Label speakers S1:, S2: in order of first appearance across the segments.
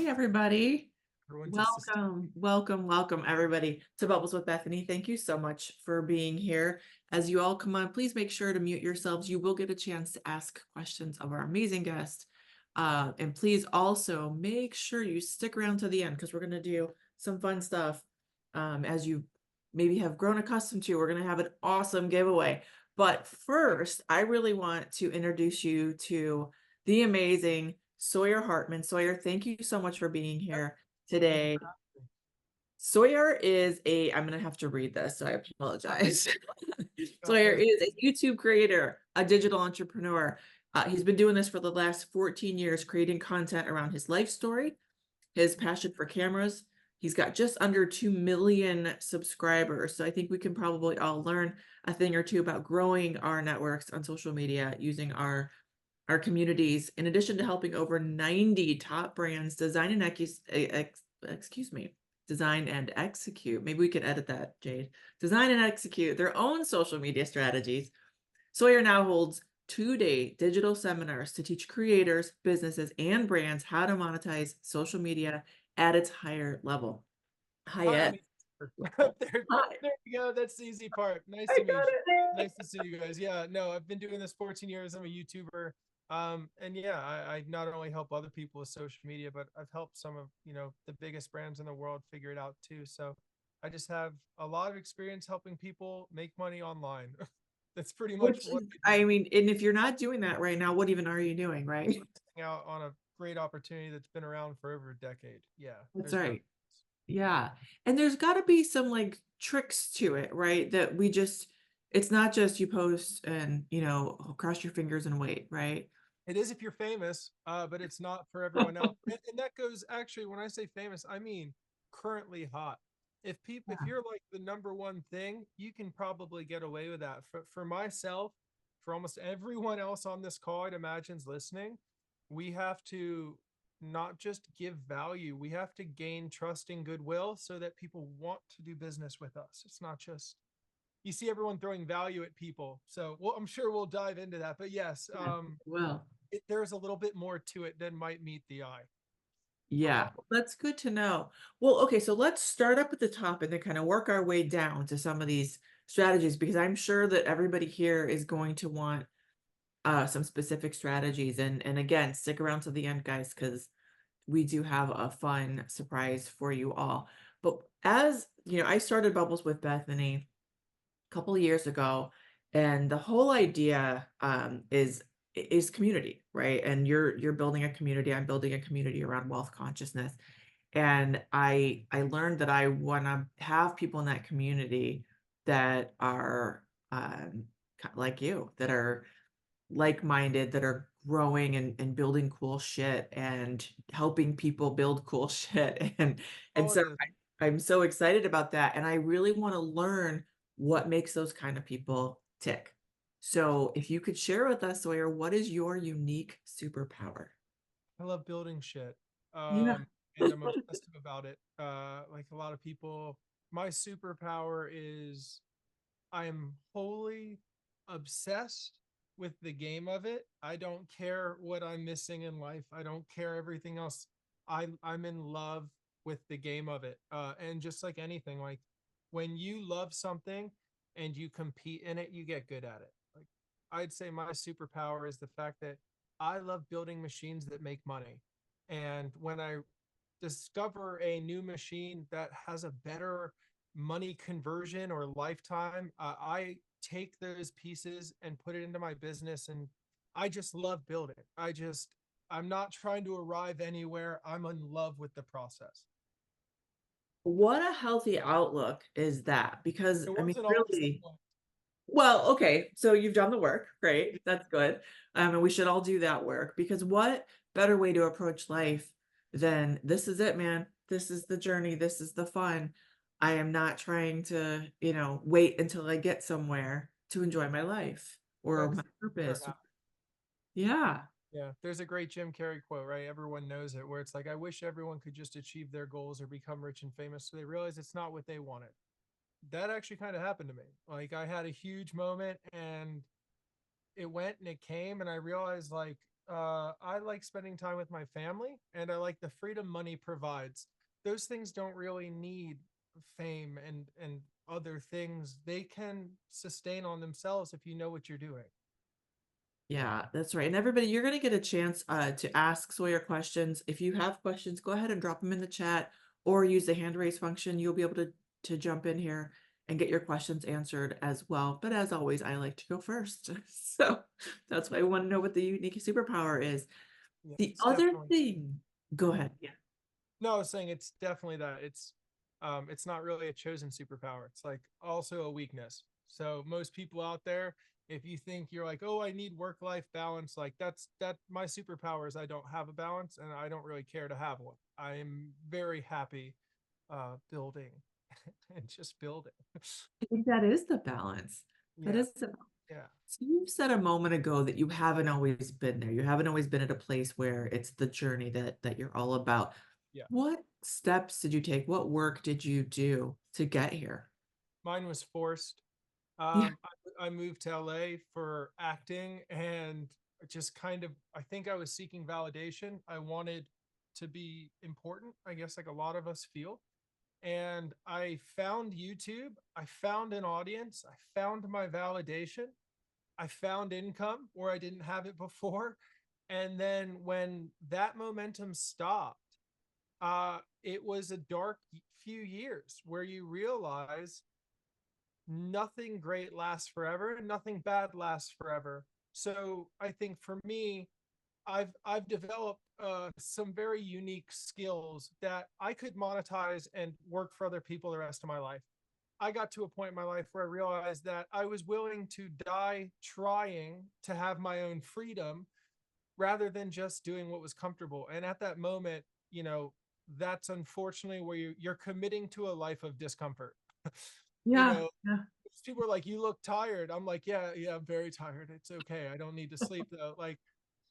S1: everybody.
S2: Everyone's assistant.
S1: Welcome, everybody to Bubbles with Bethany. Thank you so much for being here. As you all come on, please make sure to mute yourselves. You will get a chance to ask questions of our amazing guest. And please also make sure you stick around to the end because we're going to do some fun stuff. As you maybe have grown accustomed to, we're going to have an awesome giveaway. But first, I really want to introduce you to the amazing Sawyer Hartman. Sawyer, thank you so much for being here
S2: Thank you
S1: today.
S2: for having me.
S1: Sawyer is I'm going to have to read this, so I apologize. Sawyer
S2: There's
S1: is a YouTube creator, a digital entrepreneur. He's been doing this for the last 14 years, creating content around his life story, his passion for cameras. He's got just under 2 million subscribers. So I think we can probably all learn a thing or two about growing our networks on social media using our communities, in addition to helping over 90 top brands design and design and execute. Maybe we could edit that, Jade. Design and execute their own social media strategies. Sawyer now holds 2-day digital seminars to teach creators, businesses, and brands how to monetize social media at its higher level.
S2: Hi,
S1: Highest.
S2: there you go. That's the easy part. Nice
S1: I
S2: to meet
S1: got
S2: you.
S1: it.
S2: Nice to see you guys. Yeah, no, I've been doing this 14 years. I'm a YouTuber. And yeah, I not only help other people with social media, but I've helped some of, the biggest brands in the world figure it out too. So I just have a lot of experience helping people make money online. That's pretty much
S1: Which
S2: what
S1: is,
S2: I do.
S1: I mean, and if you're not doing that right now, what even are you doing, right?
S2: Missing out on a great opportunity that's been around for over a decade. Yeah,
S1: That's
S2: there's no.
S1: right. Yeah. And there's got to be some like tricks to it, right? That we just, it's not just you post and, cross your fingers and wait, right?
S2: It is if you're famous, but it's not for everyone else. And that goes actually, when I say famous, I mean currently hot. If
S1: Yeah.
S2: you're like the number one thing, you can probably get away with that. For myself, for almost everyone else on this call, I'd imagine's listening, we have to not just give value, we have to gain trust and goodwill so that people want to do business with us. It's not just you see everyone throwing value at people. So well, I'm sure we'll dive into that. But yes,
S1: Yeah. Well,
S2: there's a little bit more to it than might meet the eye.
S1: yeah, that's good to know. Well, okay, so let's start up at the top and then kind of work our way down to some of these strategies because I'm sure that everybody here is going to want some specific strategies. And again, stick around to the end, guys, because we do have a fun surprise for you all. But as you know, I started Bubbles with Bethany a couple of years ago, and the whole idea is community, right? And you're building a community. I'm building a community around wealth consciousness, and I learned that I want to have people in that community that are like you, that are like-minded, that are growing and building cool shit and helping people build cool shit. And
S2: All
S1: so
S2: it is.
S1: I'm so excited about that. And I really want to learn what makes those kind of people tick. So if you could share with us, Sawyer, what is your unique superpower?
S2: I love building shit.
S1: Yeah.
S2: And I'm obsessive about it. Like a lot of people, my superpower is I am wholly obsessed with the game of it. I don't care what I'm missing in life. I don't care everything else. I'm in love with the game of it. And just like anything, like when you love something and you compete in it, you get good at it. Like I'd say my superpower is the fact that I love building machines that make money. And when I discover a new machine that has a better money conversion or lifetime, I take those pieces and put it into my business. And I just love building. I'm not trying to arrive anywhere. I'm in love with the process.
S1: What a healthy outlook is that? Because
S2: It
S1: I mean,
S2: wasn't always that
S1: really,
S2: way.
S1: well, okay, so you've done the work. Great. That's good. And we should all do that work because what better way to approach life than this is it, man. This is the journey. This is the fun. I am not trying to, wait until I get somewhere to enjoy my life
S2: No,
S1: or my
S2: because never
S1: purpose.
S2: happened.
S1: Yeah.
S2: Yeah, there's a great Jim Carrey quote, right? Everyone knows it, where it's like, I wish everyone could just achieve their goals or become rich and famous so they realize it's not what they wanted. That actually kind of happened to me. Like, I had a huge moment and it went and it came, and I realized, like, I like spending time with my family, and I like the freedom money provides. Those things don't really need fame and other things. They can sustain on themselves if you know what you're doing.
S1: Yeah, that's right. And everybody, you're going to get a chance to ask Sawyer questions. If you have questions, go ahead and drop them in the chat or use the hand raise function. You'll be able to jump in here and get your questions answered as well. But as always, I like to go first. So that's why I want to know what the unique superpower is.
S2: Yeah,
S1: The
S2: it's
S1: other
S2: definitely.
S1: thing, go ahead. Yeah.
S2: No, I was saying it's definitely that. It's not really a chosen superpower. It's like also a weakness. So most people out there, if you think you're like, oh, I need work-life balance, like that my superpower is I don't have a balance and I don't really care to have one. I am very happy building and just building.
S1: I think that is the balance. That
S2: Yeah,
S1: is the
S2: yeah,
S1: So you said a moment ago that you haven't always been there. You haven't always been at a place where it's the journey that you're all about.
S2: yeah.
S1: What steps did you take? What work did you do to get here?
S2: Mine was forced.
S1: Yeah.
S2: I moved to LA for acting and just kind of, I think I was seeking validation. I wanted to be important, I guess, like a lot of us feel. And I found YouTube, I found an audience, I found my validation, I found income where I didn't have it before. And then when that momentum stopped, it was a dark few years where you realize nothing great lasts forever and nothing bad lasts forever. So I think for me, I've developed some very unique skills that I could monetize and work for other people the rest of my life. I got to a point in my life where I realized that I was willing to die trying to have my own freedom rather than just doing what was comfortable. And at that moment, that's unfortunately where you're committing to a life of discomfort. you
S1: Yeah.
S2: know,
S1: Yeah.
S2: People are like, you look tired. I'm like, yeah, yeah, I'm very tired. It's okay. I don't need to sleep though. Like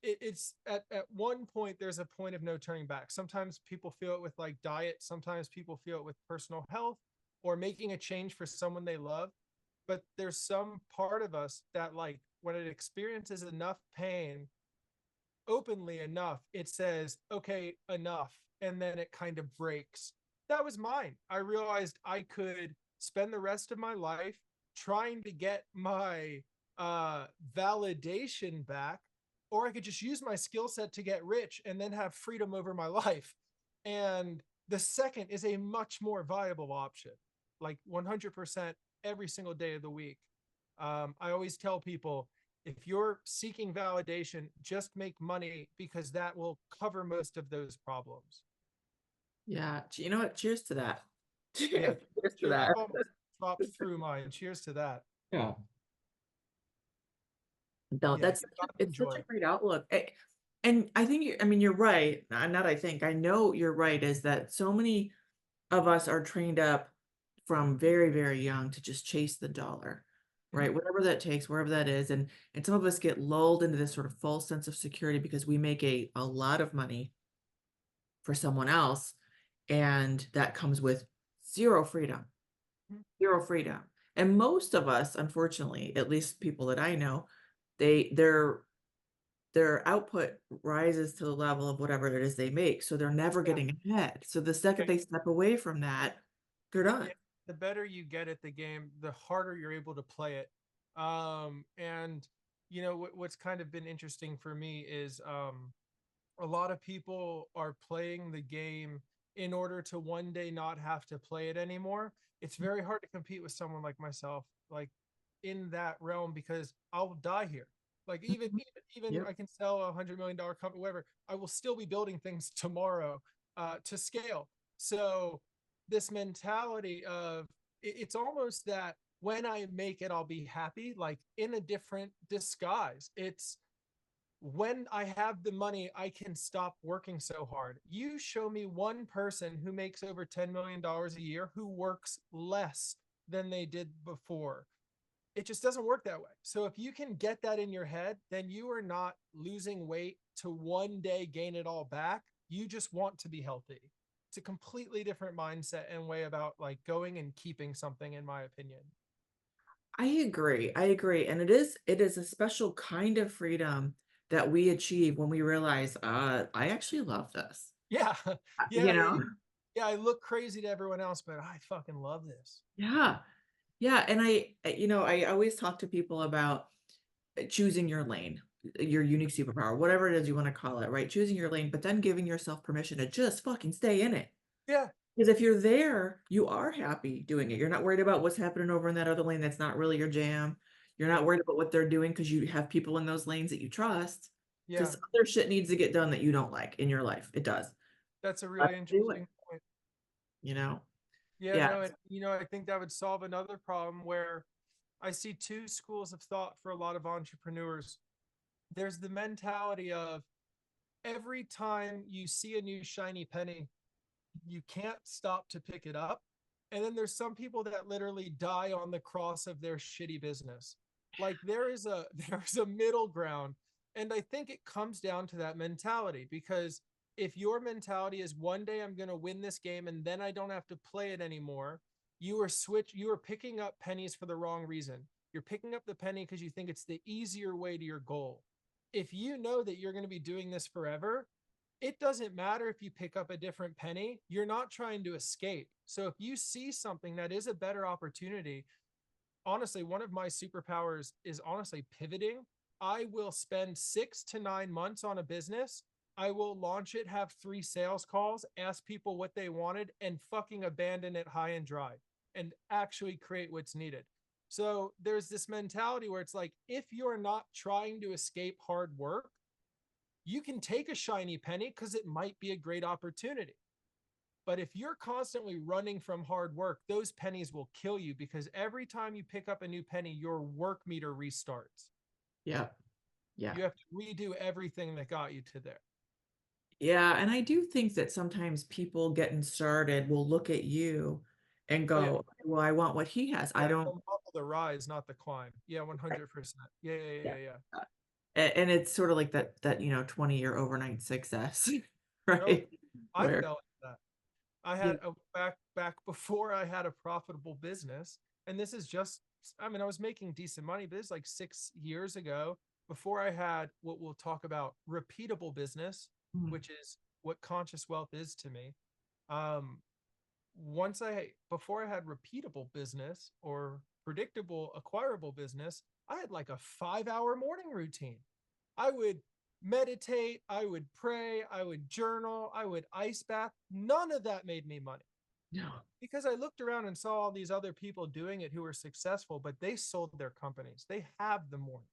S2: it's at one point, there's a point of no turning back. Sometimes people feel it with like diet. Sometimes people feel it with personal health or making a change for someone they love. But there's some part of us that like when it experiences enough pain openly enough, it says, okay, enough. And then it kind of breaks. That was mine. I realized I could spend the rest of my life trying to get my validation back, or I could just use my skill set to get rich and then have freedom over my life. And the second is a much more viable option, like 100% every single day of the week. I always tell people if you're seeking validation, just make money because that will cover most of those problems.
S1: Yeah. You know what? Cheers to that.
S2: Yeah.
S1: Cheers to
S2: Cheers.
S1: that.
S2: I've almost dropped through mine. Cheers to that.
S1: Yeah. No,
S2: Yeah.
S1: that's
S2: Get out of
S1: it's such a
S2: joy.
S1: great outlook. And I think I mean you're right. Not I think I know you're right, is that so many of us are trained up from very, very young to just chase the dollar,
S2: Mhm.
S1: right? Whatever that takes, wherever that is. And some of us get lulled into this sort of false sense of security because we make a lot of money for someone else. And that comes with zero freedom,
S2: Mhm.
S1: zero freedom. And most of us, unfortunately, at least people that I know, they their output rises to the level of whatever it is they make. So they're never
S2: Yeah.
S1: getting ahead. So the second they step away from that, they're done.
S2: Yeah. The better you get at the game, the harder you're able to play it. And what's kind of been interesting for me is a lot of people are playing the game in order to one day not have to play it anymore. It's very hard to compete with someone like myself, like in that realm, because I'll die here. Like
S1: Mhm.
S2: even
S1: Yep.
S2: I can sell $100 million company, whatever. I will still be building things tomorrow to scale. So this mentality of it's almost that when I make it, I'll be happy, like in a different disguise. It's when I have the money, I can stop working so hard. You show me one person who makes over $10 million a year who works less than they did before. It just doesn't work that way. So if you can get that in your head, then you are not losing weight to one day gain it all back. You just want to be healthy. It's a completely different mindset and way about like going and keeping something, in my opinion.
S1: I agree. I agree. And it is a special kind of freedom that we achieve when we realize, I actually love this.
S2: Yeah.
S1: You
S2: Yeah.
S1: know?
S2: Yeah. I look crazy to everyone else, but I fucking love this.
S1: Yeah. Yeah. And I always talk to people about choosing your lane, your unique superpower, whatever it is you want to call it, right? Choosing your lane, but then giving yourself permission to just fucking stay in it.
S2: Yeah.
S1: Because if you're there, you are happy doing it. You're not worried about what's happening over in that other lane that's not really your jam. You're not
S2: Yeah.
S1: worried about what they're doing because you have people in those lanes that you trust.
S2: Yeah.
S1: Because other shit needs to get done that you don't like in your life. It does.
S2: That's a
S1: But
S2: really
S1: do it,
S2: interesting point.
S1: you know?
S2: Yeah.
S1: Yeah.
S2: No, I think that would solve another problem where I see two schools of thought for a lot of entrepreneurs. There's the mentality of every time you see a new shiny penny, you can't stop to pick it up. And then there's some people that literally die on the cross of their shitty business. Like there's a middle ground. And I think it comes down to that mentality because if your mentality is one day I'm going to win this game and then I don't have to play it anymore, you are picking up pennies for the wrong reason. You're picking up the penny because you think it's the easier way to your goal. If you know that you're going to be doing this forever, it doesn't matter if you pick up a different penny. You're not trying to escape. So if you see something that is a better opportunity, honestly, one of my superpowers is honestly pivoting. I will spend 6 to 9 months on a business. I will launch it, have 3 sales calls, ask people what they wanted, and fucking abandon it high and dry and actually create what's needed. So there's this mentality where it's like, if you're not trying to escape hard work, you can take a shiny penny because it might be a great opportunity. But if you're constantly running from hard work, those pennies will kill you because every time you pick up a new penny, your work meter restarts.
S1: Yeah. Yeah.
S2: You have to redo everything that got you to there.
S1: Yeah. And I do think that sometimes people getting started will look at you and
S2: Oh, yeah.
S1: go, well, I want what he has. I
S2: Yeah.
S1: don't.
S2: They'll model the rise, not the climb. Yeah. 100%. Yeah. Yeah.
S1: Yeah.
S2: Yeah. Yeah.
S1: And it's sort of like that 20-year overnight success,
S2: Oh,
S1: right?
S2: I
S1: Where,
S2: felt that. I
S1: yeah,
S2: had a back before I had a profitable business, and this is just I mean I was making decent money, but this is like 6 years ago before I had what we'll talk about repeatable business,
S1: mm,
S2: which is what conscious wealth is to me. Um, once I before I had repeatable business or predictable acquirable business, I had like a 5 hour morning routine. I would meditate, I would pray, I would journal, I would ice bath. None of that made me money
S1: no,
S2: because I looked around and saw all these other people doing it who were successful, but they sold their companies. They have the morning.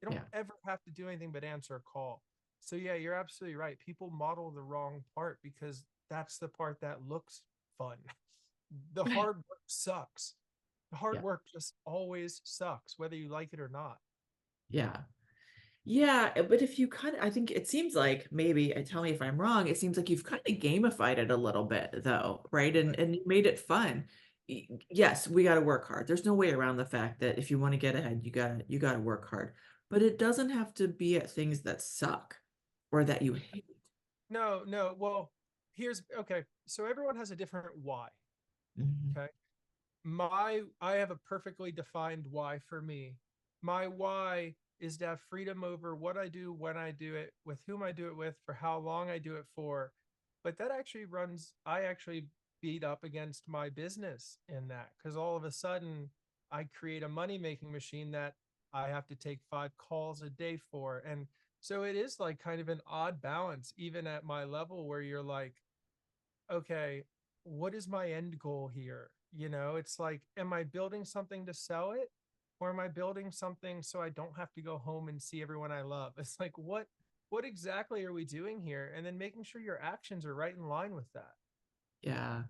S2: They don't
S1: yeah,
S2: ever have to do anything but answer a call. So yeah, you're absolutely right. People model the wrong part because that's the part that looks fun. The
S1: right,
S2: hard work sucks. The hard
S1: yeah,
S2: work just always sucks, whether you like it or not.
S1: yeah. Yeah, but if you kind of, I think it seems like maybe, tell me if I'm wrong, it seems like you've kind of gamified it a little bit though, right? And you made it fun. Yes, we got to work hard. There's no way around the fact that if you want to get ahead, you got to work hard. But it doesn't have to be at things that suck or that you hate.
S2: No, no. Well, here's okay. So everyone has a different why.
S1: Mhm.
S2: Okay. I have a perfectly defined why for me. My why is to have freedom over what I do, when I do it, with whom I do it with, for how long I do it for. But that actually I actually beat up against my business in that because all of a sudden I create a money making machine that I have to take 5 calls a day for. And so it is like kind of an odd balance, even at my level where you're like, okay, what is my end goal here? It's like, am I building something to sell it? Or am I building something so I don't have to go home and see everyone I love? It's like, what exactly are we doing here? And then making sure your actions are right in line with that.
S1: Yeah.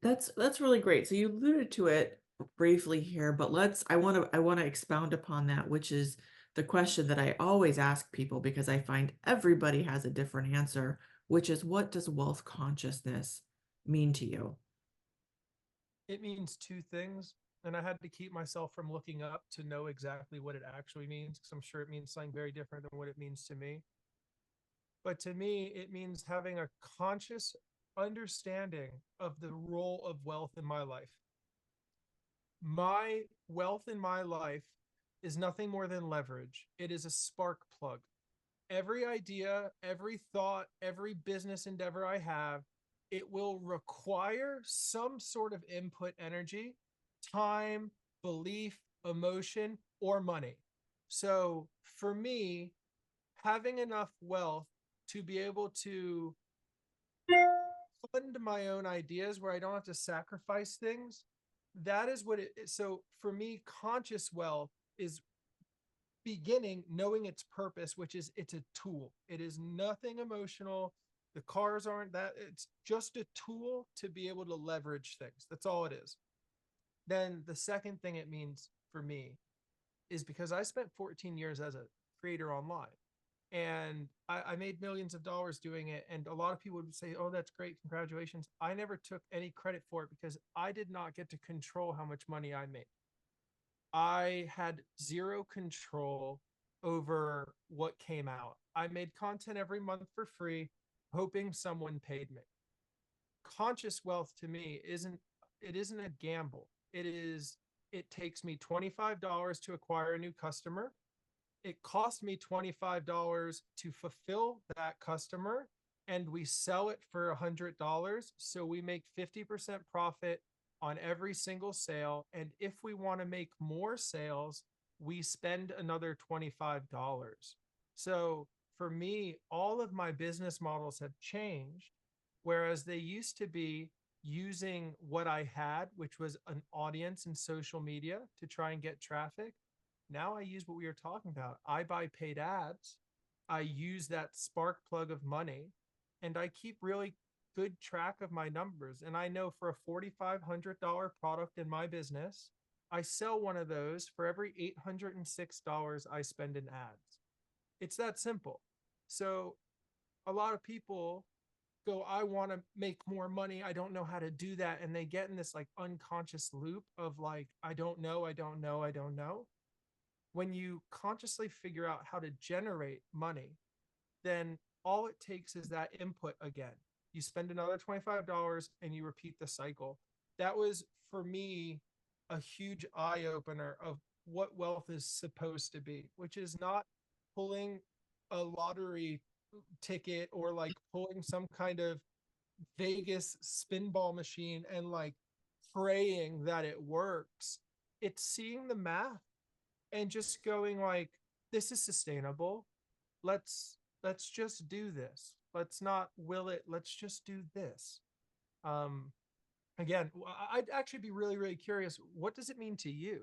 S1: That's really great. So you alluded to it briefly here, but I want to expound upon that, which is the question that I always ask people because I find everybody has a different answer, which is what does wealth consciousness mean to you?
S2: It means two things. And I had to keep myself from looking up to know exactly what it actually means, because I'm sure it means something very different than what it means to me. But to me, it means having a conscious understanding of the role of wealth in my life. My wealth in my life is nothing more than leverage. It is a spark plug. every idea, every thought, every business endeavor I have, it will require some sort of input energy, time, belief, emotion, or money. So for me, having enough wealth to be able to fund my own ideas where I don't have to sacrifice things, that is what it is. So for me, conscious wealth is beginning knowing its purpose, which is it's a tool. It is nothing emotional. The cars aren't that. It's just a tool to be able to leverage things. That's all it is. Then the second thing it means for me is because I spent 14 years as a creator online and I made millions of dollars doing it. And a lot of people would say, oh, that's great. Congratulations. I never took any credit for it because I did not get to control how much money I made. I had zero control over what came out. I made content every month for free, hoping someone paid me. Conscious wealth to me isn't a gamble. It takes me $25 to acquire a new customer. It cost me $25 to fulfill that customer, and we sell it for $100. So we make 50% profit on every single sale. And if we want to make more sales, we spend another $25. So for me, all of my business models have changed, whereas they used to be using what I had, which was an audience in social media to try and get traffic. Now I use what we were talking about. I buy paid ads. I use that spark plug of money, and I keep really good track of my numbers. And I know for a $4,500 product in my business, I sell one of those for every $806 I spend in ads. It's that simple. So a lot of people go, I want to make more money. I don't know how to do that. And they get in this like unconscious loop of like, I don't know, I don't know, I don't know. When you consciously figure out how to generate money, then all it takes is that input again. You spend another $25 and you repeat the cycle. That was for me a huge eye opener of what wealth is supposed to be, which is not pulling a lottery ticket or like pulling some kind of Vegas spinball machine and like praying that it works. It's seeing the math and just going like, this is sustainable. Let's just do this. Let's not will it. Let's just do this. Um, Again, I'd actually be really, really curious. What does it mean to you?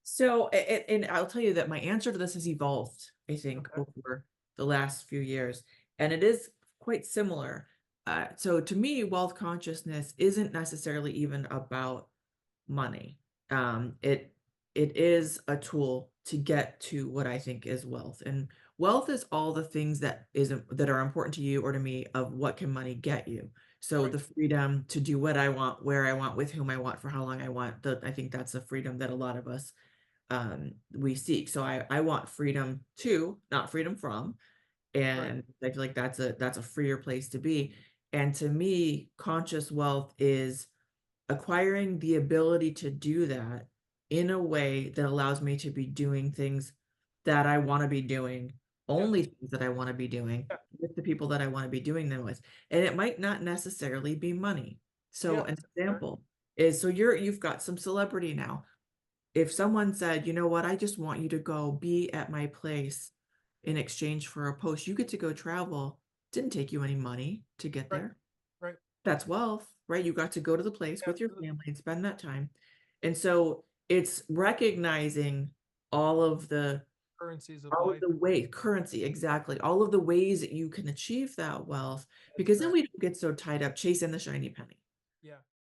S1: So, and I'll tell you that my answer to this has evolved, I think,
S2: Okay.
S1: over the last few years, and it is quite similar. So to me, wealth consciousness isn't necessarily even about money. It is a tool to get to what I think is wealth. And wealth is all the things that are important to you or to me of what can money get you. So
S2: Right.
S1: the freedom to do what I want, where I want, with whom I want, for how long I want. I think that's a freedom that a lot of us we seek. So I want freedom to, not freedom from.
S2: Right.
S1: And I feel like that's a freer place to be. And to me, conscious wealth is acquiring the ability to do that in a way that allows me to be doing things that I want to be doing,
S2: Yep.
S1: only things that I want to be doing
S2: Yeah.
S1: with the people that I want to be doing them with. And it might not necessarily be money.
S2: Yeah.
S1: So an
S2: That's fair.
S1: example is, so you've got some celebrity now. If someone said, you know what, I just want you to go be at my place in exchange for a post, you get to go travel. Didn't take you any money to get
S2: Right.
S1: there.
S2: Right.
S1: That's wealth, right? You got to go to the place
S2: Yeah,
S1: with your
S2: absolutely.
S1: family and spend that time. And so it's recognizing all of the
S2: Currencies of
S1: all of
S2: life.
S1: the way currency, exactly. All of the ways that you can achieve that wealth,
S2: That's
S1: because then
S2: fair.
S1: we don't get so tied up chasing the shiny penny.
S2: Yeah.